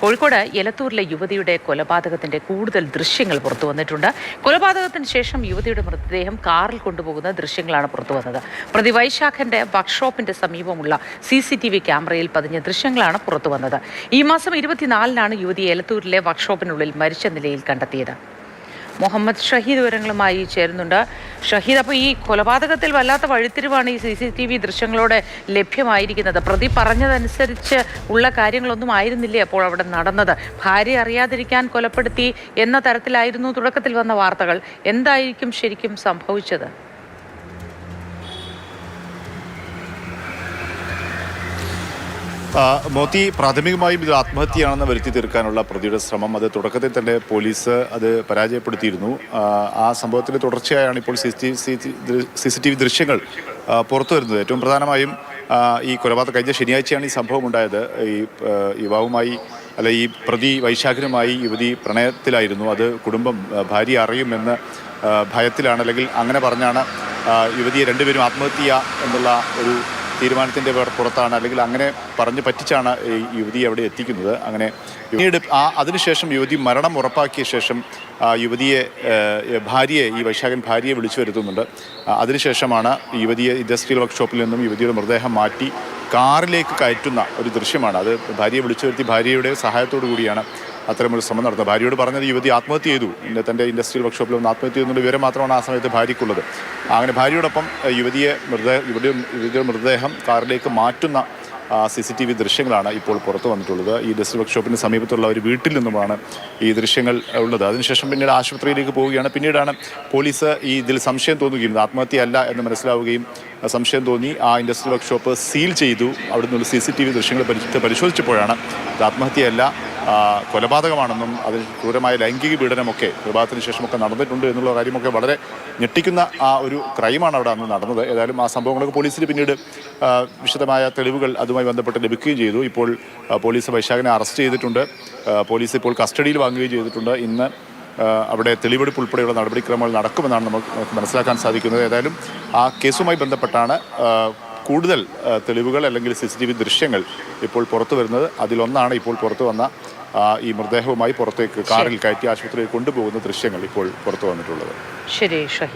കോഴിക്കോട് എലത്തൂരിലെ യുവതിയുടെ കൊലപാതകത്തിന്റെ കൂടുതൽ ദൃശ്യങ്ങൾ പുറത്തു വന്നിട്ടുണ്ട്. കൊലപാതകത്തിന് ശേഷം യുവതിയുടെ മൃതദേഹം കാറിൽ കൊണ്ടുപോകുന്ന ദൃശ്യങ്ങളാണ് പുറത്തുവന്നത്. പ്രതി വൈശാഖന്റെ വർക്ക്ഷോപ്പിന്റെ സമീപമുള്ള CCTV ക്യാമറയിൽ പതിഞ്ഞ ദൃശ്യങ്ങളാണ് പുറത്തുവന്നത്. ഈ മാസം 24-നാണ് യുവതിയെ എലത്തൂരിലെ വർക്ക്ഷോപ്പിനുള്ളിൽ മരിച്ച നിലയിൽ കണ്ടെത്തിയത്. മുഹമ്മദ് ഷഹീദ് വിവരങ്ങളുമായി ചേരുന്നുണ്ട്. ഷഹീദ്, അപ്പോൾ ഈ കൊലപാതകത്തിൽ വല്ലാത്ത വഴിത്തിരിവാണ് ഈ CCTV ദൃശ്യങ്ങളോടെ ലഭ്യമായിരിക്കുന്നത്. പ്രതി പറഞ്ഞതനുസരിച്ച് ഉള്ള കാര്യങ്ങളൊന്നും ആയിരുന്നില്ലേ അപ്പോൾ അവിടെ നടന്നത്? ഭാര്യ അറിയാതിരിക്കാൻ കൊലപ്പെടുത്തി എന്ന തരത്തിലായിരുന്നു തുടക്കത്തിൽ വന്ന വാർത്തകൾ. എന്തായിരിക്കും ശരിക്കും സംഭവിച്ചത്? മോത്തി, പ്രാഥമികമായും ഇത് ആത്മഹത്യയാണെന്ന് വരുത്തി തീർക്കാനുള്ള പ്രതിയുടെ ശ്രമം അത് തുടക്കത്തിൽ തന്നെ പോലീസ് അത് പരാജയപ്പെടുത്തിയിരുന്നു. ആ സംഭവത്തിൻ്റെ തുടർച്ചയായാണ് ഇപ്പോൾ CCTV ദൃശ്യങ്ങൾ പുറത്തു വരുന്നത്. ഏറ്റവും പ്രധാനമായും ഈ കൊലപാതകം കഴിഞ്ഞ ശനിയാഴ്ചയാണ് ഈ സംഭവം ഉണ്ടായത്. ഈ യുവാവുമായി ഈ പ്രതി വൈശാഖനുമായി യുവതി പ്രണയത്തിലായിരുന്നു. അത് കുടുംബം, ഭാര്യ അറിയുമെന്ന് ഭയത്തിലാണ്, അല്ലെങ്കിൽ അങ്ങനെ പറഞ്ഞാണ് യുവതിയെ രണ്ടുപേരും ആത്മഹത്യ എന്നുള്ള ഒരു തീരുമാനത്തിൻ്റെ പുറത്താണ്, അല്ലെങ്കിൽ അങ്ങനെ പറഞ്ഞ് പറ്റിച്ചാണ് ഈ യുവതിയെ അവിടെ എത്തിക്കുന്നത്. അങ്ങനെ പിന്നീട് അതിനുശേഷം യുവതി മരണം ഉറപ്പാക്കിയ ശേഷം യുവതിയെ ഈ വൈശാഖൻ ഭാര്യയെ വിളിച്ചു വരുത്തുന്നുണ്ട്. അതിനുശേഷമാണ് യുവതിയെ ഇൻഡസ്ട്രിയൽ വർക്ക്ഷോപ്പിൽ നിന്നും യുവതിയുടെ മൃതദേഹം മാറ്റി കാറിലേക്ക് കയറ്റുന്ന ഒരു ദൃശ്യമാണ്. അത് ഭാര്യയെ വിളിച്ചു വരുത്തി ഭാര്യയുടെ സഹായത്തോടു കൂടിയാണ് അത്തരമൊരു ശ്രമം നടത്തുന്നത്. ഭാര്യയോട് പറഞ്ഞത് യുവതി ആത്മഹത്യ ചെയ്തു, തൻ്റെ ഇൻഡസ്ട്രിയൽ വർക്ക്ഷോപ്പിൽ ഒന്ന് ആത്മഹത്യ ചെയ്യുന്ന വിവരം മാത്രമാണ് ആ സമയത്ത് ഭാര്യയ്ക്കുള്ളത്. അങ്ങനെ ഭാര്യയോടൊപ്പം യുവതിയുടെ മൃതദേഹം കാറിലേക്ക് മാറ്റുന്ന CCTV ദൃശ്യങ്ങളാണ് ഇപ്പോൾ പുറത്തു വന്നിട്ടുള്ളത്. ഈ ഇൻഡസ്ട്രിയൽ വർക്ക്ഷോപ്പിന് സമീപത്തുള്ള ഒരു വീട്ടിൽ നിന്നുമാണ് ഈ ദൃശ്യങ്ങൾ ഉള്ളത്. അതിനുശേഷം പിന്നീട് ആശുപത്രിയിലേക്ക് പോവുകയാണ്. പിന്നീടാണ് പോലീസ് ഇതിൽ സംശയം തോന്നുകയും ആത്മഹത്യയല്ല എന്ന് മനസ്സിലാവുകയും സംശയം തോന്നി ആ ഇൻഡസ്ട്രിയൽ വർക്ക്ഷോപ്പ് സീൽ ചെയ്തു. അവിടെ നിന്നുള്ള CCTV ദൃശ്യങ്ങൾ പരിശോധിച്ചപ്പോഴാണ് ഇത് ആത്മഹത്യയല്ല, കൊലപാതകമാണെന്നും അതിൽ ക്രൂരമായ ലൈംഗിക പീഡനമൊക്കെ കൊലപാതകത്തിന് ശേഷമൊക്കെ നടന്നിട്ടുണ്ട് എന്നുള്ള കാര്യമൊക്കെ വളരെ ഞെട്ടിക്കുന്ന ആ ഒരു ക്രൈമാണ് അവിടെ അന്ന് നടന്നത്. ഏതായാലും ആ സംഭവങ്ങളൊക്കെ പോലീസിന് പിന്നീട് വിശദമായ തെളിവുകൾ അതുമായി ബന്ധപ്പെട്ട് ലഭിക്കുകയും ചെയ്തു. ഇപ്പോൾ പോലീസ് വൈശാഖനെ അറസ്റ്റ് ചെയ്തിട്ടുണ്ട്. പോലീസ് ഇപ്പോൾ കസ്റ്റഡിയിൽ വാങ്ങുകയും ചെയ്തിട്ടുണ്ട്. ഇന്ന് അവിടെ തെളിവെടുപ്പ് ഉൾപ്പെടെയുള്ള നടപടിക്രമങ്ങൾ നടക്കുമെന്നാണ് നമുക്ക് മനസ്സിലാക്കാൻ സാധിക്കുന്നത്. ഏതായാലും ആ കേസുമായി ബന്ധപ്പെട്ടാണ് കൂടുതൽ തെളിവുകൾ അല്ലെങ്കിൽ CCTV ദൃശ്യങ്ങൾ ഇപ്പോൾ പുറത്തു വരുന്നത്. അതിലൊന്നാണ് ഇപ്പോൾ പുറത്തു വന്ന ഈ മൃതദേഹവുമായി പുറത്തേക്ക് കാറിൽ കയറ്റി ആശുപത്രിയിൽ കൊണ്ടുപോകുന്ന ദൃശ്യങ്ങൾ ഇപ്പോൾ പുറത്തു വന്നിട്ടുള്ളത്. ശരി.